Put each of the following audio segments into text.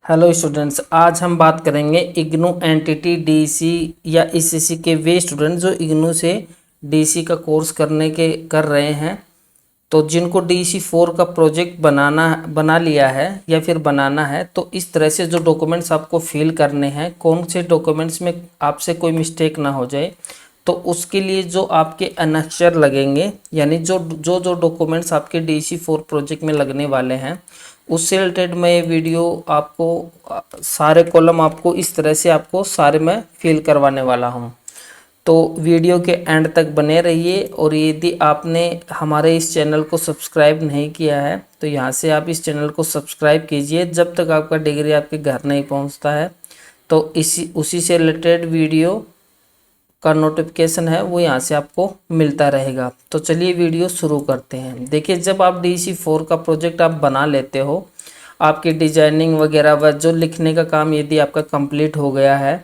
Hello students, आज हम बात करेंगे इग्नू एनटीटी डीसी या ईसीसी के वे स्टूडेंट जो इग्नू से डीसी का कोर्स कर रहे हैं। तो जिनको डीसी 4 का प्रोजेक्ट बना लिया है या फिर बनाना है, तो इस तरह से जो डॉक्यूमेंट्स आपको फिल करने हैं, कौन से डॉक्यूमेंट्स में आपसे कोई मिस्टेक ना हो जाए, तो उसके लिए जो आपके अनेक्चर लगेंगे, यानी जो जो जो डॉक्यूमेंट्स आपके डीसी 4 प्रोजेक्ट में लगने वाले हैं, उससे रिलेटेड मैं ये वीडियो आपको सारे कॉलम आपको इस तरह से आपको सारे मैं फिल करवाने वाला हूँ। तो वीडियो के एंड तक बने रहिए। और यदि आपने हमारे इस चैनल को सब्सक्राइब नहीं किया है तो यहाँ से आप इस चैनल को सब्सक्राइब कीजिए जब तक आपका डिग्री आपके घर नहीं पहुँचता है। तो उसी से रिलेटेड वीडियो का नोटिफिकेशन है वो यहाँ से आपको मिलता रहेगा। तो चलिए वीडियो शुरू करते हैं। देखिए, जब आप डीसी 4 का प्रोजेक्ट आप बना लेते हो, आपकी डिजाइनिंग वगैरह व जो लिखने का काम यदि आपका कंप्लीट हो गया है,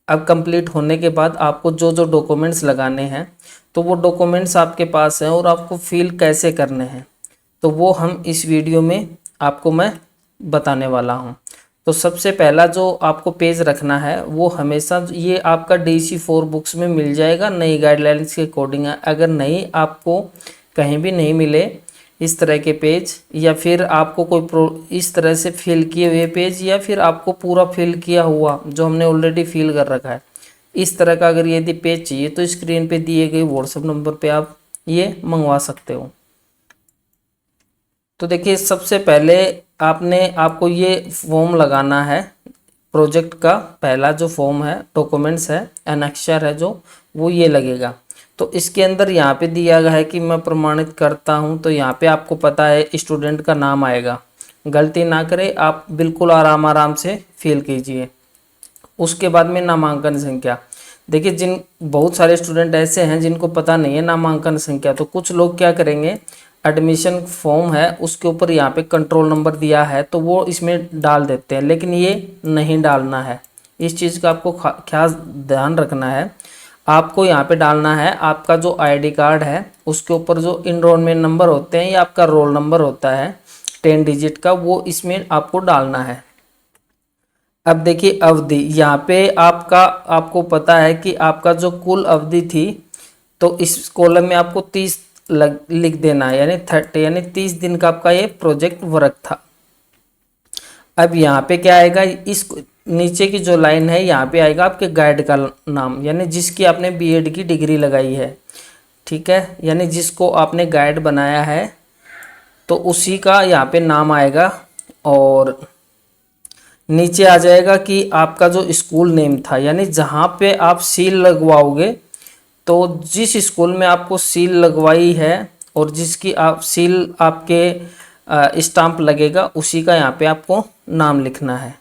अब कंप्लीट होने के बाद आपको जो जो डॉक्यूमेंट्स लगाने हैं, तो वो डॉक्यूमेंट्स आपके पास हैं और आपको फिल कैसे करने हैं, तो वो हम इस वीडियो में आपको मैं बताने वाला हूँ। तो सबसे पहला जो आपको पेज रखना है वो हमेशा ये आपका डीसी 4 बुक्स में मिल जाएगा, नई गाइडलाइंस के अकॉर्डिंग है। अगर नहीं आपको कहीं भी नहीं मिले इस तरह के पेज, या फिर आपको कोई इस तरह से फिल किए हुए पेज, या फिर आपको पूरा फिल किया हुआ जो हमने ऑलरेडी फिल कर रखा है, इस तरह का अगर यदि पेज चाहिए तो स्क्रीन पे दिए गए व्हाट्सएप नंबर पे आप ये मंगवा सकते हो। तो देखिए, सबसे पहले आपको ये फॉर्म लगाना है। प्रोजेक्ट का पहला जो फॉर्म है, डॉक्यूमेंट्स है, एनेक्चर है जो, वो ये लगेगा। तो इसके अंदर यहाँ पे दिया गया है कि मैं प्रमाणित करता हूँ, तो यहाँ पे आपको पता है स्टूडेंट का नाम आएगा। गलती ना करें, आप बिल्कुल आराम आराम से फिल कीजिए। उसके बाद में नामांकन संख्या। देखिए, बहुत सारे स्टूडेंट ऐसे हैं जिनको पता नहीं है नामांकन संख्या, तो कुछ लोग क्या करेंगे, एडमिशन फॉर्म है उसके ऊपर यहाँ पे कंट्रोल नंबर दिया है तो वो इसमें डाल देते हैं, लेकिन ये नहीं डालना है। इस चीज़ का आपको खास ध्यान रखना है। आपको यहाँ पे डालना है आपका जो आईडी कार्ड है उसके ऊपर जो इनरोलमेंट नंबर होते हैं या आपका रोल नंबर होता है 10 डिजिट का, वो इसमें आपको डालना है। अब देखिए, अवधि यहाँ पे आपको पता है कि आपका जो कुल अवधि थी, तो इस कॉलम में आपको 30 लिख देना है, यानी 30, यानी 30 दिन का आपका ये प्रोजेक्ट वर्क था। अब यहाँ पे क्या आएगा, इस नीचे की जो लाइन है यहाँ पे आएगा आपके गाइड का नाम, यानी जिसकी आपने बीएड की डिग्री लगाई है, ठीक है, यानी जिसको आपने गाइड बनाया है तो उसी का यहाँ पे नाम आएगा। और नीचे आ जाएगा कि आपका जो स्कूल नेम था, यानी जहाँ पे आप सील लगवाओगे, तो जिस स्कूल में आपको सील लगवाई है और जिसकी आप सील आपके स्टाम्प लगेगा, उसी का यहाँ पे आपको नाम लिखना है।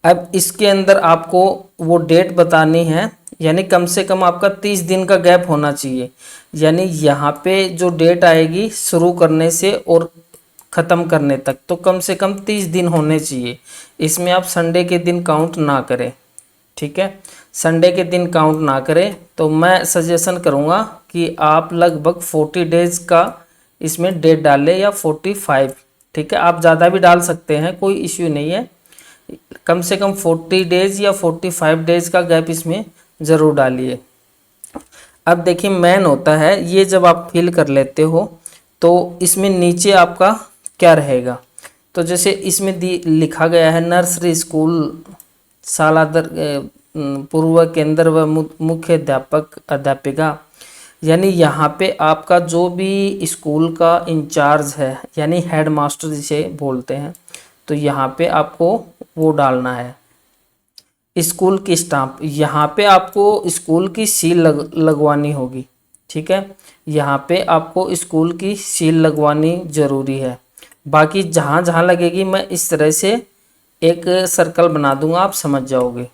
अब इसके अंदर आपको वो डेट बतानी है, यानी कम से कम आपका 30 दिन का गैप होना चाहिए। यानी यहाँ पे जो डेट आएगी शुरू करने से और ख़त्म करने तक, तो कम से कम 30 दिन होने चाहिए। इसमें आप संडे के दिन काउंट ना करें, ठीक है, संडे के दिन काउंट ना करें। तो मैं सजेशन करूँगा कि आप लगभग 40 डेज़ का इसमें डेट डालें, या 45, ठीक है, आप ज़्यादा भी डाल सकते हैं, कोई इश्यू नहीं है। कम से कम 40 डेज़ या 45 डेज़ का गैप इसमें ज़रूर डालिए। अब देखिए, मेन होता है ये, जब आप फिल कर लेते हो तो इसमें नीचे आपका क्या रहेगा। तो जैसे इसमें लिखा गया है नर्सरी स्कूल शालादर पूर्व केंद्र व मुख्य अध्यापक अध्यापिका, यानी यहाँ पे आपका जो भी स्कूल का इंचार्ज है, यानी हेड मास्टर जिसे बोलते हैं, तो यहाँ पे आपको वो डालना है। स्कूल की स्टाम्प, यहाँ पे आपको स्कूल की सील लगवानी होगी, ठीक है, यहाँ पे आपको स्कूल की सील लगवानी ज़रूरी है। बाकी जहाँ जहाँ लगेगी मैं इस तरह से एक सर्कल बना दूंगा, आप समझ जाओगे।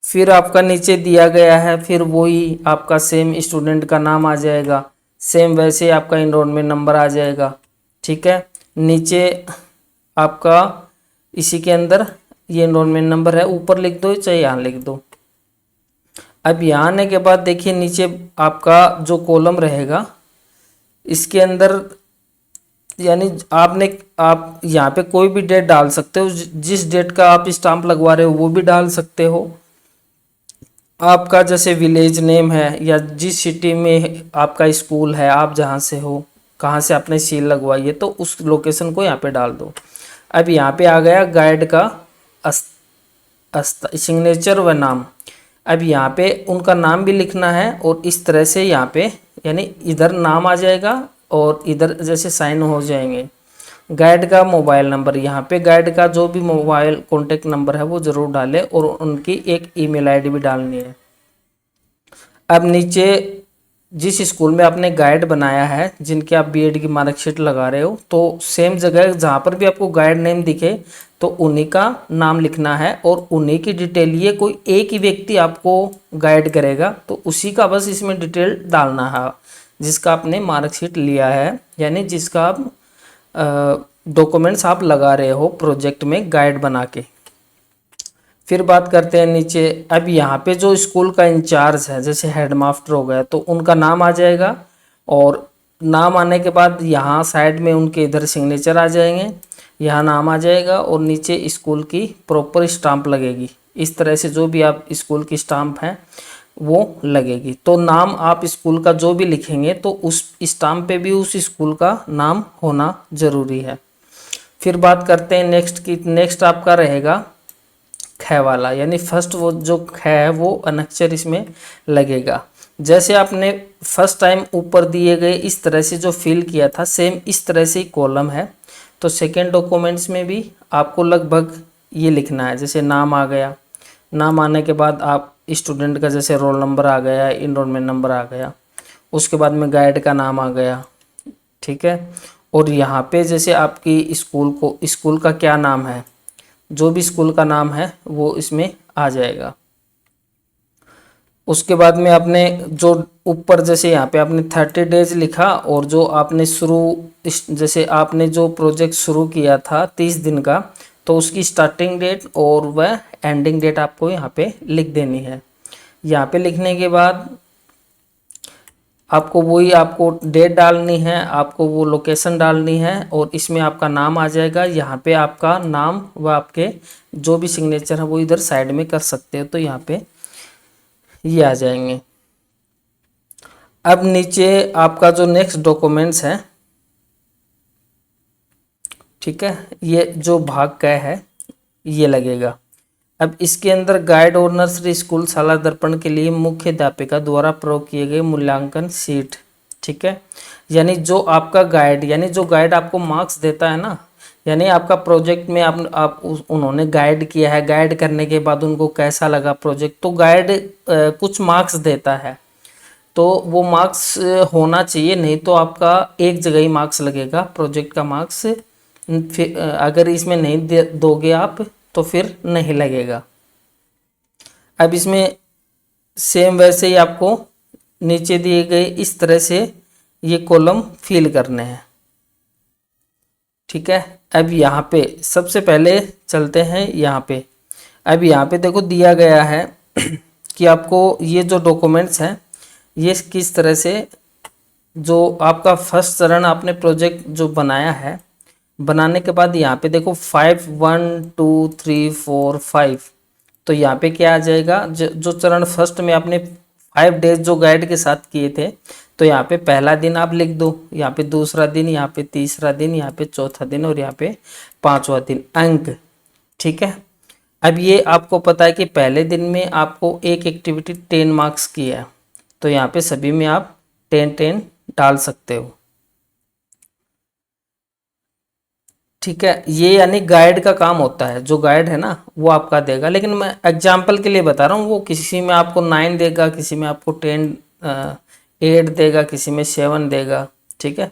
फिर आपका नीचे दिया गया है, फिर वही आपका सेम स्टूडेंट का नाम आ जाएगा, सेम वैसे आपका इनरोलमेंट नंबर आ जाएगा, ठीक है। नीचे आपका इसी के अंदर ये इनरोलमेंट नंबर है, ऊपर लिख दो चाहे यहाँ लिख दो। अब यहाँ आने के बाद देखिए, नीचे आपका जो कॉलम रहेगा इसके अंदर यानी आप यहाँ पे कोई भी डेट डाल सकते हो, जिस डेट का आप स्टाम्प लगवा रहे हो वो भी डाल सकते हो। आपका जैसे विलेज नेम है या जिस सिटी में आपका स्कूल है, आप जहाँ से हो, कहाँ से आपने सील लगवाई है, तो उस लोकेशन को यहाँ पे डाल दो। अब यहाँ पे आ गया गाइड का सिग्नेचर व नाम। अब यहाँ पे उनका नाम भी लिखना है और इस तरह से यहाँ पे यानी इधर नाम आ जाएगा और इधर जैसे साइन हो जाएंगे। गाइड का मोबाइल नंबर, यहाँ पे गाइड का जो भी मोबाइल कॉन्टेक्ट नंबर है वो ज़रूर डालें और उनकी एक ईमेल आईडी भी डालनी है। अब नीचे जिस स्कूल में आपने गाइड बनाया है, जिनके आप बीएड की मार्कशीट लगा रहे हो, तो सेम जगह जहाँ पर भी आपको गाइड नेम दिखे तो उन्हीं का नाम लिखना है और उन्हीं की डिटेल। ये कोई एक ही व्यक्ति आपको गाइड करेगा तो उसी का बस इसमें डिटेल डालना है, जिसका आपने मार्कशीट लिया है, यानी जिसका आप डॉक्यूमेंट्स आप लगा रहे हो प्रोजेक्ट में गाइड बना के। फिर बात करते हैं नीचे। अब यहाँ पे जो स्कूल का इंचार्ज है, जैसे हेडमास्टर हो गया, तो उनका नाम आ जाएगा और नाम आने के बाद यहाँ साइड में उनके इधर सिग्नेचर आ जाएंगे, यहाँ नाम आ जाएगा और नीचे स्कूल की प्रॉपर स्टाम्प लगेगी। इस तरह से जो भी आप स्कूल की स्टाम्प है वो लगेगी। तो नाम आप स्कूल का जो भी लिखेंगे तो उस स्टाम्प पे भी उस स्कूल का नाम होना ज़रूरी है। फिर बात करते हैं नेक्स्ट की। नेक्स्ट आपका रहेगा ख वाला, यानी फर्स्ट वो जो ख है वो अनअक्षर इसमें लगेगा। जैसे आपने फर्स्ट टाइम ऊपर दिए गए इस तरह से जो फिल किया था, सेम इस तरह से ही कॉलम है। तो सेकेंड डॉक्यूमेंट्स में भी आपको लगभग ये लिखना है। जैसे नाम आ गया, नाम आने के बाद आप स्टूडेंट का जैसे रोल नंबर आ गया, इनरोलमेंट नंबर आ गया, उसके बाद में गाइड का नाम आ गया, ठीक है। और यहाँ पे जैसे आपकी स्कूल का क्या नाम है, जो भी स्कूल का नाम है वो इसमें आ जाएगा। उसके बाद में आपने जो ऊपर जैसे यहाँ पे आपने 30 डेज लिखा और जो आपने जैसे आपने जो प्रोजेक्ट शुरू किया था 30 दिन का, तो उसकी स्टार्टिंग डेट और वह एंडिंग डेट आपको यहाँ पे लिख देनी है। यहाँ पे लिखने के बाद आपको डेट डालनी है, आपको वो लोकेशन डालनी है और इसमें आपका नाम आ जाएगा। यहाँ पे आपका नाम व आपके जो भी सिग्नेचर है वो इधर साइड में कर सकते हो, तो यहाँ पे ये आ जाएंगे। अब नीचे आपका जो नेक्स्ट डॉक्यूमेंट्स है, ठीक है, ये जो भाग का है ये लगेगा। अब इसके अंदर गाइड और नर्सरी स्कूल शाला दर्पण के लिए मुख्य अध्यापिका द्वारा प्रयोग किए गए मूल्यांकन शीट, ठीक है। यानी जो आपका गाइड, यानी जो गाइड आपको मार्क्स देता है ना, यानी आपका प्रोजेक्ट में उन्होंने गाइड किया है, गाइड करने के बाद उनको कैसा लगा प्रोजेक्ट, तो गाइड कुछ मार्क्स देता है। तो वो मार्क्स होना चाहिए, नहीं तो आपका एक जगह ही मार्क्स लगेगा प्रोजेक्ट का मार्क्स। फिर अगर इसमें नहीं दोगे आप तो फिर नहीं लगेगा। अब इसमें सेम वैसे ही आपको नीचे दिए गए इस तरह से ये कॉलम फिल करने हैं, ठीक है। अब यहाँ पे सबसे पहले चलते हैं यहाँ पे। अब यहाँ पे देखो दिया गया है कि आपको ये जो डॉक्यूमेंट्स हैं ये किस तरह से, जो आपका फर्स्ट चरण आपने प्रोजेक्ट जो बनाया है, बनाने के बाद यहाँ पे देखो 5 1 2 3 4 5, तो यहाँ पे क्या आ जाएगा, जो चरण फर्स्ट में आपने 5 डेज जो गाइड के साथ किए थे, तो यहाँ पे पहला दिन आप लिख दो, यहाँ पे दूसरा दिन, यहाँ पे तीसरा दिन, यहाँ पे चौथा दिन और यहाँ पे पांचवा दिन अंक, ठीक है। अब ये आपको पता है कि पहले दिन में आपको एक एक्टिविटी 10 मार्क्स की है, तो यहाँ पे सभी में आप 10 डाल सकते हो, ठीक है। ये यानी गाइड का काम होता है, जो गाइड है ना वो आपका देगा। लेकिन मैं एग्जाम्पल के लिए बता रहा हूँ, वो किसी में आपको 9 देगा, किसी में आपको 8 देगा, किसी में 7 देगा, ठीक है,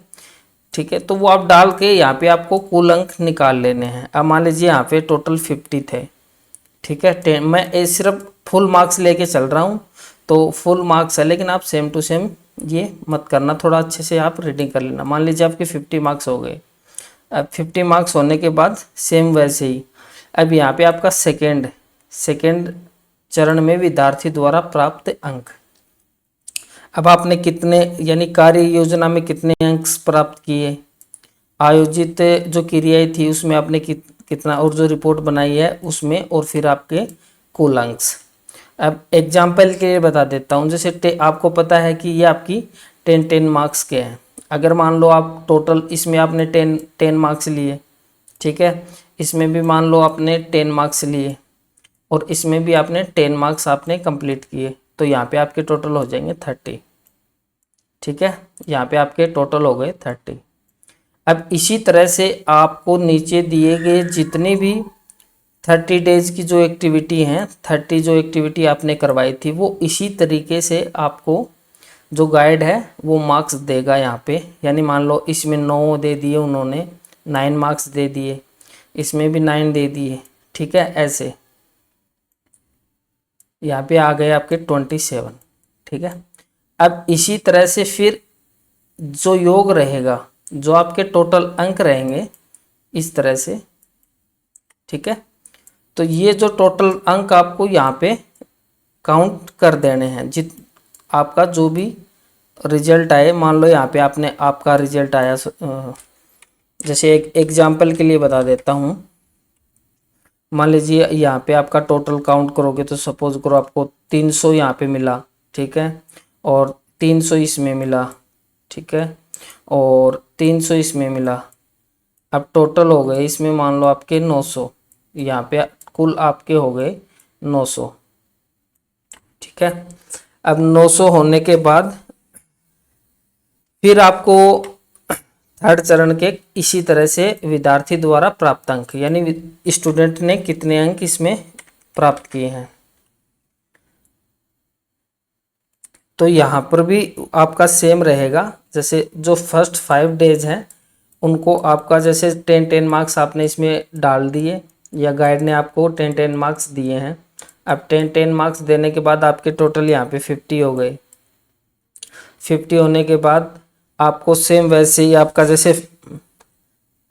ठीक है। तो वो आप डाल के यहाँ पे आपको कुल अंक निकाल लेने हैं। अब मान लीजिए यहाँ पे टोटल 50 थे, ठीक है। 10 मैं सिर्फ फुल मार्क्स लेके चल रहा हूँ, तो फुल मार्क्स है, लेकिन आप सेम टू सेम ये मत करना, थोड़ा अच्छे से आप रीडिंग कर लेना। मान लीजिए आपके 50 मार्क्स हो गए। अब 50 मार्क्स होने के बाद सेम वैसे ही अब यहाँ पे आपका सेकेंड चरण में विद्यार्थी द्वारा प्राप्त अंक। अब आपने कितने, यानी कार्य योजना में कितने अंक प्राप्त किए, आयोजित जो क्रियाएं थी उसमें आपने कितना, और जो रिपोर्ट बनाई है उसमें, और फिर आपके कुल अंक। अब एग्जाम्पल के लिए बता देता हूँ, जैसे आपको पता है कि ये आपकी 10 मार्क्स के हैं। अगर मान लो आप टोटल इसमें आपने 10 मार्क्स लिए, ठीक है, इसमें भी मान लो आपने 10 मार्क्स लिए, और इसमें भी आपने 10 मार्क्स आपने कंप्लीट किए, तो यहाँ पे आपके टोटल हो जाएंगे 30। ठीक है, यहाँ पे आपके टोटल हो गए 30। अब इसी तरह से आपको नीचे दिए गए जितनी भी 30 डेज की जो एक्टिविटी हैं, 30 जो एक्टिविटी आपने करवाई थी, वो इसी तरीके से आपको जो गाइड है वो मार्क्स देगा यहाँ पे। यानी मान लो इसमें 9 दे दिए उन्होंने, 9 मार्क्स दे दिए, इसमें भी 9 दे दिए, ठीक है, ऐसे यहाँ पे आ गए आपके 27। ठीक है, अब इसी तरह से फिर जो योग रहेगा, जो आपके टोटल अंक रहेंगे इस तरह से, ठीक है, तो ये जो टोटल अंक आपको यहाँ पे काउंट कर देने हैं। आपका जो भी रिजल्ट आए, मान लो यहाँ पे आपका रिजल्ट आया, जैसे एक एग्जाम्पल के लिए बता देता हूँ। मान लीजिए यहाँ पे आपका टोटल काउंट करोगे तो सपोज करो आपको 300 यहाँ पे मिला, ठीक है, और 300 इसमें मिला, ठीक है, और 300 इसमें मिला। अब टोटल हो गए इसमें मान लो आपके 900, यहाँ पे कुल आपके हो गए 900। ठीक है, अब 900 होने के बाद फिर आपको थर्ड चरण के इसी तरह से विद्यार्थी द्वारा प्राप्त अंक, यानी स्टूडेंट ने कितने अंक इसमें प्राप्त किए हैं, तो यहाँ पर भी आपका सेम रहेगा। जैसे जो फर्स्ट 5 डेज हैं उनको आपका जैसे 10 मार्क्स आपने इसमें डाल दिए, या गाइड ने आपको 10 मार्क्स दिए हैं। अब 10 मार्क्स देने के बाद आपके टोटल यहाँ पे 50 हो गए। 50 होने के बाद आपको सेम वैसे ही आपका जैसे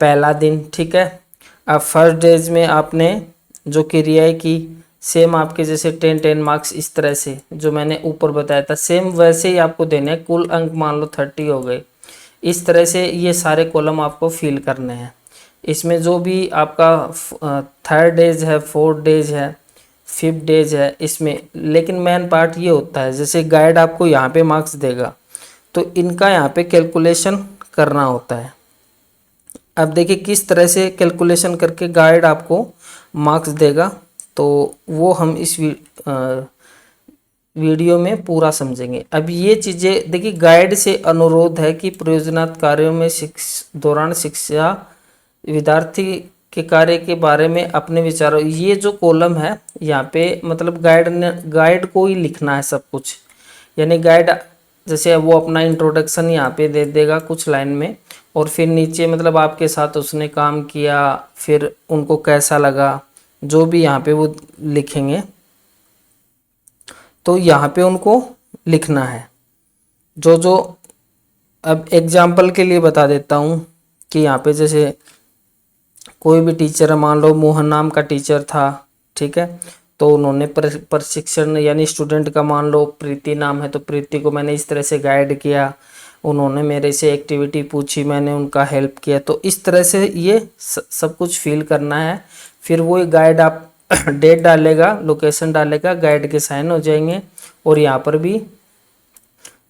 पहला दिन, ठीक है, अब फर्स्ट डेज में आपने जो क्रियाएं की सेम आपके जैसे 10 मार्क्स इस तरह से जो मैंने ऊपर बताया था सेम वैसे ही आपको देने हैं। कुल अंक मान लो 30 हो गए। इस तरह से ये सारे कॉलम आपको फिल करने हैं। इसमें जो भी आपका थर्ड डेज है, फोर्थ डेज है, फिफ्थ डेज है इसमें, लेकिन मेन पार्ट ये होता है जैसे गाइड आपको यहाँ पे मार्क्स देगा तो इनका यहाँ पे कैलकुलेशन करना होता है। अब देखिए किस तरह से कैलकुलेशन करके गाइड आपको मार्क्स देगा, तो वो हम इस वीडियो में पूरा समझेंगे। अब ये चीज़ें देखिए, गाइड से अनुरोध है कि प्रयोजनात्मक कार्यों में दौरान शिक्षा विद्यार्थी के कार्य के बारे में अपने विचारों, ये जो कॉलम है यहाँ पे मतलब गाइड को ही लिखना है सब कुछ। यानी गाइड जैसे वो अपना इंट्रोडक्शन यहाँ पे दे देगा कुछ लाइन में, और फिर नीचे मतलब आपके साथ उसने काम किया, फिर उनको कैसा लगा, जो भी यहाँ पे वो लिखेंगे, तो यहाँ पे उनको लिखना है जो जो। अब एग्जाम्पल के लिए बता देता हूँ कि यहाँ पे जैसे कोई भी टीचर है, मान लो मोहन नाम का टीचर था, ठीक है, तो उन्होंने प्रशिक्षण यानी स्टूडेंट का मान लो प्रीति नाम है, तो प्रीति को मैंने इस तरह से गाइड किया, उन्होंने मेरे से एक्टिविटी पूछी, मैंने उनका हेल्प किया। तो इस तरह से ये सब कुछ फिल करना है। फिर वो गाइड आप डेट डालेगा, लोकेशन डालेगा, गाइड के साइन हो जाएंगे, और यहाँ पर भी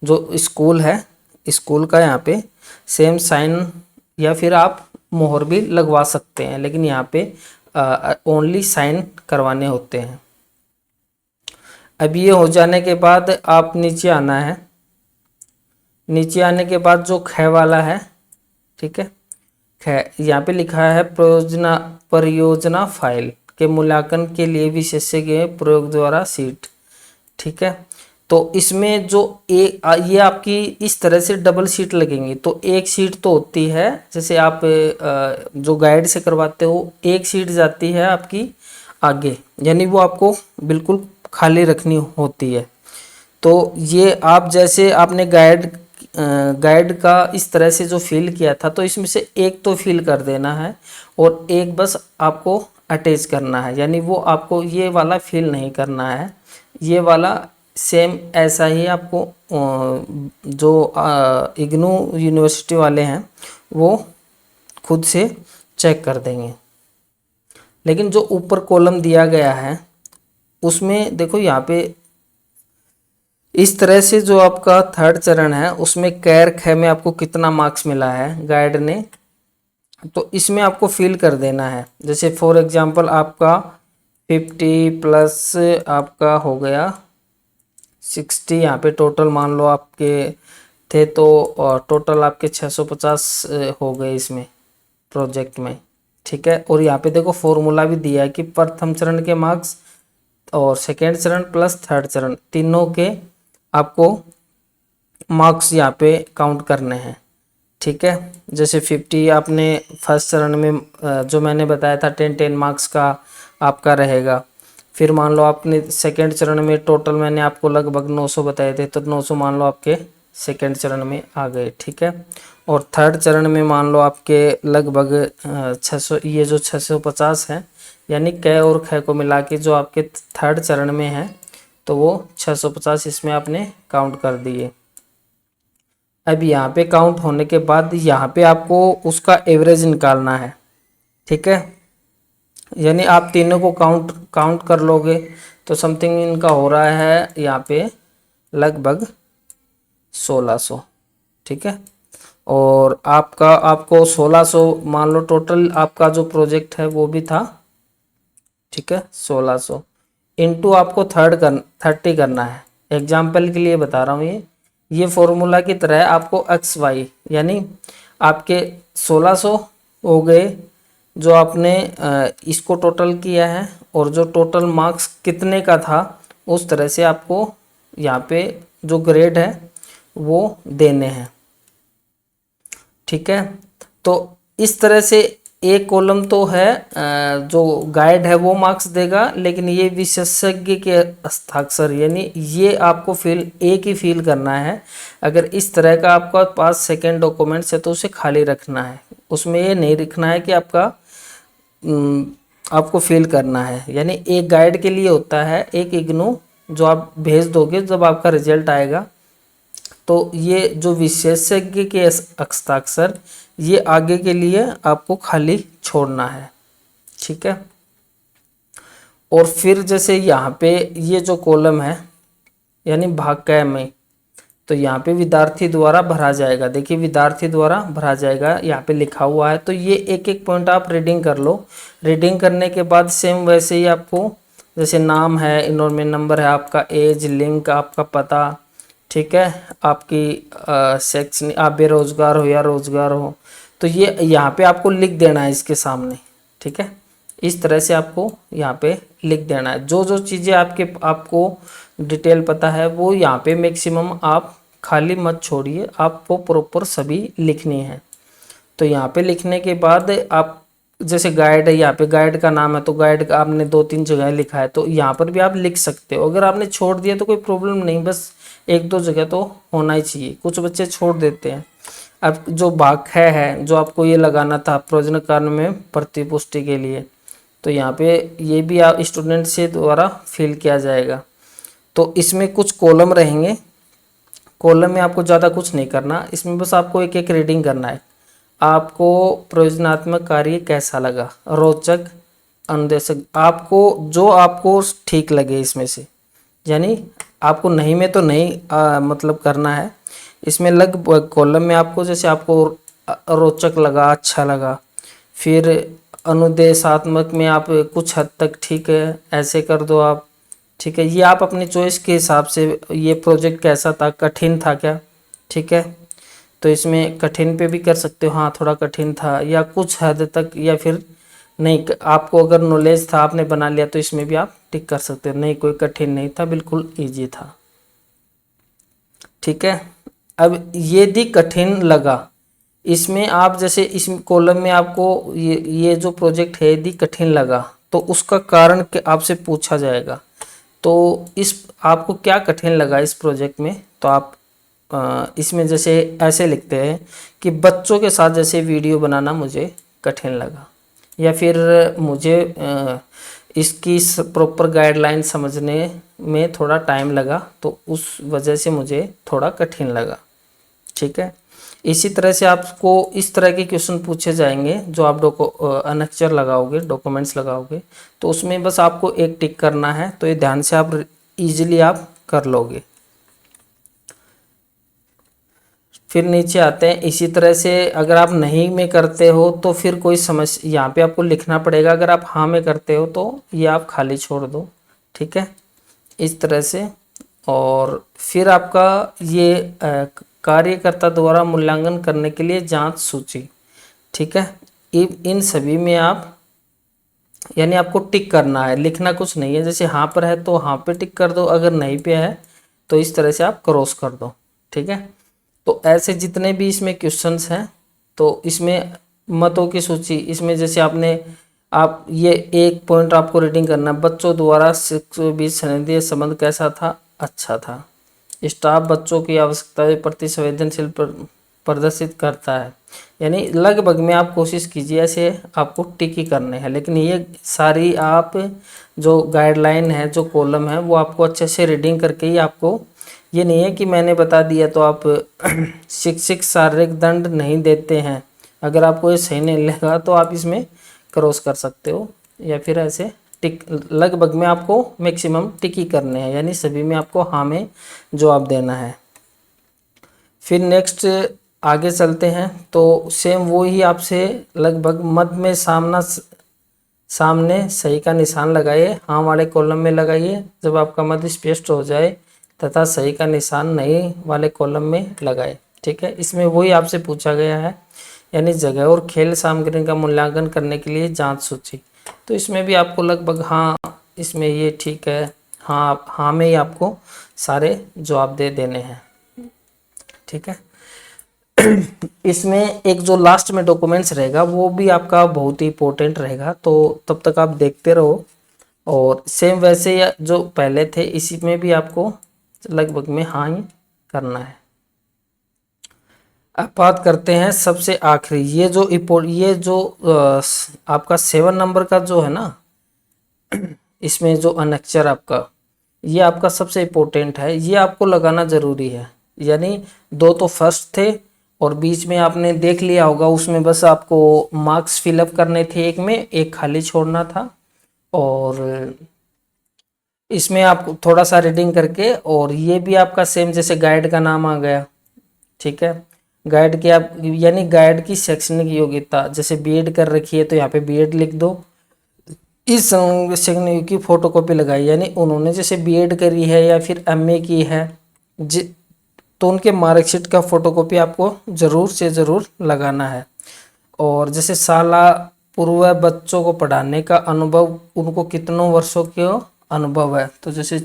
जो स्कूल है स्कूल का यहाँ पे सेम साइन या फिर आप मोहर भी लगवा सकते हैं, लेकिन यहाँ पे ओनली साइन करवाने होते हैं। अब ये हो जाने के बाद आप नीचे आना है। नीचे आने के बाद जो ख वाला है, ठीक है, ख यहाँ पे लिखा है परियोजना फाइल के मूल्यांकन के लिए विशेषज्ञ प्रयोग द्वारा सीट, ठीक है। तो इसमें जो ये आपकी इस तरह से डबल सीट लगेंगी। तो एक सीट तो होती है जैसे आप जो गाइड से करवाते हो, एक सीट जाती है आपकी आगे, यानी वो आपको बिल्कुल खाली रखनी होती है। तो ये आप जैसे आपने गाइड का इस तरह से जो फिल किया था, तो इसमें से एक तो फिल कर देना है और एक बस आपको अटैच करना है, यानी वो आपको ये वाला फिल नहीं करना है। ये वाला सेम ऐसा ही आपको जो इग्नू यूनिवर्सिटी वाले हैं वो खुद से चेक कर देंगे। लेकिन जो ऊपर कॉलम दिया गया है उसमें देखो यहाँ पे इस तरह से जो आपका थर्ड चरण है उसमें कैर ख में आपको कितना मार्क्स मिला है गाइड ने, तो इसमें आपको फिल कर देना है। जैसे फॉर एग्जांपल आपका 50 प्लस आपका हो गया 60, यहाँ पे टोटल मान लो आपके थे तो टोटल आपके 650 हो गए इसमें प्रोजेक्ट में, ठीक है। और यहाँ पे देखो फॉर्मूला भी दिया है कि प्रथम चरण के मार्क्स और सेकेंड चरण प्लस थर्ड चरण तीनों के आपको मार्क्स यहाँ पे काउंट करने हैं, ठीक है। जैसे 50 आपने फर्स्ट चरण में जो मैंने बताया था 10 मार्क्स का आपका रहेगा। फिर मान लो आपने सेकेंड चरण में टोटल मैंने आपको लगभग 900 बताए थे, तो 900 मान लो आपके सेकेंड चरण में आ गए, ठीक है। और थर्ड चरण में मान लो आपके लगभग 600, ये जो 650 है यानी क और ख को मिला के जो आपके थर्ड चरण में है तो वो 650 इसमें आपने काउंट कर दिए। अब यहाँ पे काउंट होने के बाद यहाँ पे आपको उसका एवरेज निकालना है, ठीक है। यानी आप तीनों को काउंट कर लोगे तो समथिंग इनका हो रहा है यहाँ पे लगभग 1600, ठीक है। और आपको 1600 मान लो टोटल आपका जो प्रोजेक्ट है वो भी था, ठीक है। 1600 इंटू आपको 30 करना है। एग्जाम्पल के लिए बता रहा हूँ, ये फॉर्मूला की तरह है। आपको एक्स वाई यानी आपके 1600 हो गए जो आपने इसको टोटल किया है, और जो टोटल मार्क्स कितने का था उस तरह से आपको यहाँ पे जो ग्रेड है वो देने हैं, ठीक है। तो इस तरह से एक कॉलम तो है जो गाइड है वो मार्क्स देगा, लेकिन ये विशेषज्ञ के हस्ताक्षर यानी ये आपको एक ही फिल करना है। अगर इस तरह का आपका पास सेकेंड डॉक्यूमेंट्स है तो उसे खाली रखना है, उसमें ये नहीं लिखना है कि आपको फिल करना है। यानी एक गाइड के लिए होता है, एक इग्नू जो आप भेज दोगे जब आपका रिजल्ट आएगा, तो ये जो विशेषज्ञ के हस्ताक्षर ये आगे के लिए आपको खाली छोड़ना है, ठीक है। और फिर जैसे यहाँ पे ये जो कॉलम है यानी भाग क में, तो यहाँ पे विद्यार्थी द्वारा भरा जाएगा। देखिए विद्यार्थी द्वारा भरा जाएगा यहाँ पे लिखा हुआ है, तो ये एक एक पॉइंट आप रीडिंग कर लो। रीडिंग करने के बाद सेम वैसे ही आपको जैसे नाम है, इनरोलमेंट नंबर है, आपका एज, लिंक, आपका पता, ठीक है, आपकी सेक्स, आप बेरोजगार हो या रोजगार हो, तो ये यहाँ पे आपको लिख देना है इसके सामने, ठीक है। इस तरह से आपको यहाँ पे लिख देना है। जो जो चीज़ें आपको डिटेल पता है वो यहाँ पे मैक्सिमम आप खाली मत छोड़िए, आपको प्रॉपर सभी लिखनी है। तो यहाँ पे लिखने के बाद आप जैसे गाइड है, यहाँ पे गाइड का नाम है तो गाइड का आपने 2-3 जगह लिखा है, तो यहाँ पर भी आप लिख सकते हो। अगर आपने छोड़ दिया तो कोई प्रॉब्लम नहीं, बस 1-2 जगह तो होना ही चाहिए। कुछ बच्चे छोड़ देते हैं। अब जो भाग है जो आपको ये लगाना था प्रयोजन कारण में प्रतिपुष्टि के लिए, तो यहाँ पे ये भी आप स्टूडेंट से द्वारा फिल किया जाएगा। तो इसमें कुछ कॉलम रहेंगे, कॉलम में आपको ज़्यादा कुछ नहीं करना, इसमें बस आपको एक एक रीडिंग करना है। आपको प्रयोजनात्मक कार्य कैसा लगा, रोचक, अनुदेशक, आपको ठीक लगे इसमें से, यानी आपको नहीं में तो नहीं मतलब करना है। इसमें लगभग कॉलम में आपको जैसे आपको रोचक लगा, अच्छा लगा, फिर अनुदेशात्मक में आप कुछ हद तक ठीक है ऐसे कर दो आप, ठीक है। ये आप अपनी चॉइस के हिसाब से, ये प्रोजेक्ट कैसा था, कठिन था क्या, ठीक है, तो इसमें कठिन पे भी कर सकते हो, हाँ थोड़ा कठिन था, या कुछ हद तक, या फिर नहीं आपको अगर नॉलेज था आपने बना लिया तो इसमें भी आप टिक कर सकते हो, नहीं कोई कठिन नहीं था, बिल्कुल इजी था, ठीक है। अब यदि कठिन लगा, इसमें आप जैसे इस कॉलम में आपको ये जो प्रोजेक्ट है यदि कठिन लगा तो उसका कारण आपसे पूछा जाएगा। तो इस आपको क्या कठिन लगा इस प्रोजेक्ट में, तो आप इसमें जैसे ऐसे लिखते हैं कि बच्चों के साथ जैसे वीडियो बनाना मुझे कठिन लगा, या फिर मुझे इसकी प्रॉपर गाइडलाइन समझने में थोड़ा टाइम लगा तो उस वजह से मुझे थोड़ा कठिन लगा, ठीक है। इसी तरह से आपको इस तरह के क्वेश्चन पूछे जाएंगे जो आप अनेक्चर लगाओगे, डॉक्यूमेंट्स लगाओगे, तो उसमें बस आपको एक टिक करना है। तो ये ध्यान से आप इजीली आप कर लोगे। फिर नीचे आते हैं। इसी तरह से अगर आप नहीं में करते हो तो फिर कोई समस्या, यहाँ पे आपको लिखना पड़ेगा। अगर आप हाँ में करते हो तो ये आप खाली छोड़ दो, ठीक है, इस तरह से। और फिर आपका ये कार्यकर्ता द्वारा मूल्यांकन करने के लिए जांच सूची, ठीक है। इन सभी में आप यानी आपको टिक करना है, लिखना कुछ नहीं है। जैसे हाँ पर है तो हाँ पे टिक कर दो, अगर नहीं पे है तो इस तरह से आप क्रॉस कर दो, ठीक है। तो ऐसे जितने भी इसमें क्वेश्चंस हैं, तो इसमें मतों की सूची, इसमें जैसे आप ये एक पॉइंट आपको रीडिंग करना है। बच्चों द्वारा शिक्षक के बीच संबंधीय संबंध कैसा था? अच्छा था। स्टाफ बच्चों की आवश्यकता के प्रति संवेदनशील प्रदर्शित करता है। यानी लगभग में आप कोशिश कीजिए ऐसे आपको टिक ही करने हैं। लेकिन ये सारी आप जो गाइडलाइन है, जो कॉलम है, वो आपको अच्छे से रीडिंग करके ही आपको, ये नहीं है कि मैंने बता दिया तो आप शिक्षक शारीरिक दंड नहीं देते हैं, अगर आपको ये सही नहीं लगा तो आप इसमें क्रॉस कर सकते हो, या फिर ऐसे टिक, लगभग में आपको मैक्सिमम टिक ही करने हैं, यानी सभी में आपको हाँ में जवाब देना है। फिर नेक्स्ट आगे चलते हैं। तो सेम वो ही आपसे लगभग मध्य में सामने सही का निशान लगाइए, हाँ वाले कॉलम में लगाइए जब आपका मध्य स्पष्ट हो जाए, तथा सही का निशान नहीं वाले कॉलम में लगाए, ठीक है। इसमें वही आपसे पूछा गया है, यानी जगह और खेल सामग्री का मूल्यांकन करने के लिए जांच सूची। तो इसमें भी आपको लगभग हाँ, इसमें ये ठीक है, हाँ हाँ में ही आपको सारे जवाब दे देने हैं, ठीक है। इसमें एक जो लास्ट में डॉक्यूमेंट्स रहेगा वो भी आपका बहुत ही इंपॉर्टेंट रहेगा, तो तब तक आप देखते रहो। और सेम वैसे या जो पहले थे इसी में भी आपको लगभग में हाँ ही करना है। अब बात करते हैं सबसे आखिरी, ये जो आपका 7 नंबर का जो है ना, इसमें जो अनेक्चर आपका, ये आपका सबसे इम्पोर्टेंट है, ये आपको लगाना ज़रूरी है। यानी 2 तो फर्स्ट थे और बीच में आपने देख लिया होगा, उसमें बस आपको मार्क्स फिलअप करने थे, एक में एक खाली छोड़ना था। और इसमें आप थोड़ा सा रीडिंग करके, और ये भी आपका सेम जैसे गाइड का नाम आ गया, ठीक है। गाइड की आप यानी गाइड की शैक्षणिक योग्यता, जैसे बीएड कर रखी है तो यहाँ पे बीएड लिख दो। इस शैक्षणिक की फोटोकॉपी लगाई, यानी उन्होंने जैसे बीएड करी है या फिर एमए की है तो उनके मार्कशीट का फोटोकॉपी आपको ज़रूर से ज़रूर लगाना है। और जैसे शाला पूर्व बच्चों को पढ़ाने का अनुभव, उनको कितनों वर्षों के अनुभव है, तो जैसे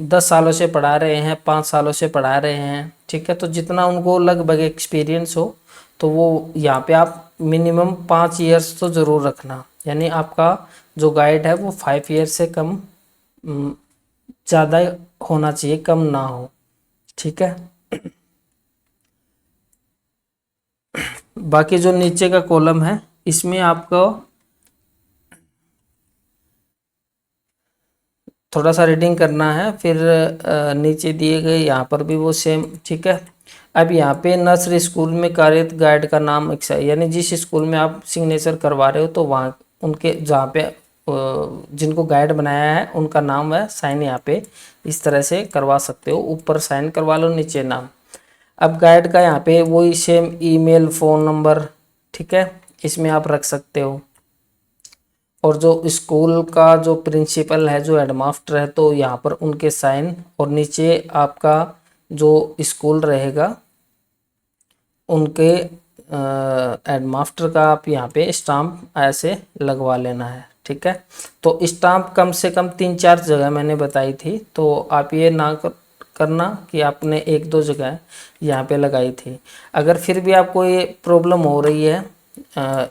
10 सालों से पढ़ा रहे हैं, 5 सालों से पढ़ा रहे हैं, ठीक है। तो जितना उनको लगभग एक्सपीरियंस हो, तो वो यहाँ पे आप मिनिमम 5 ईयर्स तो ज़रूर रखना। यानी आपका जो गाइड है वो 5 ईयर से कम ज़्यादा होना चाहिए, कम ना हो, ठीक है। बाकी जो नीचे का कॉलम है इसमें आपको थोड़ा सा रीडिंग करना है। फिर नीचे दिए गए यहाँ पर भी वो सेम, ठीक है। अब यहाँ पे नर्सरी स्कूल में कार्यरत गाइड का नाम यानी जिस स्कूल में आप सिग्नेचर करवा रहे हो तो वहाँ उनके जहाँ पे जिनको गाइड बनाया है उनका नाम है, साइन यहाँ पे इस तरह से करवा सकते हो, ऊपर साइन करवा लो, नीचे नाम। अब गाइड का यहाँ पे वही सेम ईमेल, फ़ोन नंबर, ठीक है, इसमें आप रख सकते हो। और जो स्कूल का जो प्रिंसिपल है, जो हेडमास्टर है, तो यहाँ पर उनके साइन, और नीचे आपका जो स्कूल रहेगा उनके हेडमास्टर का आप यहाँ पे स्टाम्प ऐसे लगवा लेना है, ठीक है। तो स्टाम्प कम से कम 3-4 जगह मैंने बताई थी, तो आप ये ना करना कि आपने 1-2 जगह यहाँ पे लगाई थी। अगर फिर भी आपको ये प्रॉब्लम हो रही है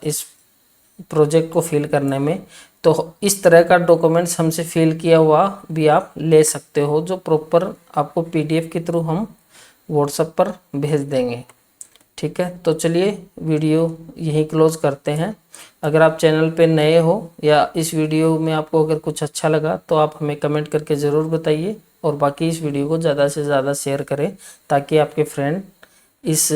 इस प्रोजेक्ट को फिल करने में, तो इस तरह का डॉक्यूमेंट्स हमसे फिल किया हुआ भी आप ले सकते हो, जो प्रॉपर आपको पीडीएफ के थ्रू हम व्हाट्सएप पर भेज देंगे, ठीक है। तो चलिए वीडियो यहीं क्लोज करते हैं। अगर आप चैनल पे नए हो या इस वीडियो में आपको अगर कुछ अच्छा लगा तो आप हमें कमेंट करके ज़रूर बताइए, और बाकी इस वीडियो को ज़्यादा से ज़्यादा शेयर करें ताकि आपके फ्रेंड इस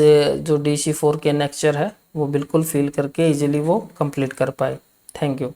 जो DC4 के नेक्चर है वो बिल्कुल फिल करके इजीली वो कंप्लीट कर पाए। Thank you.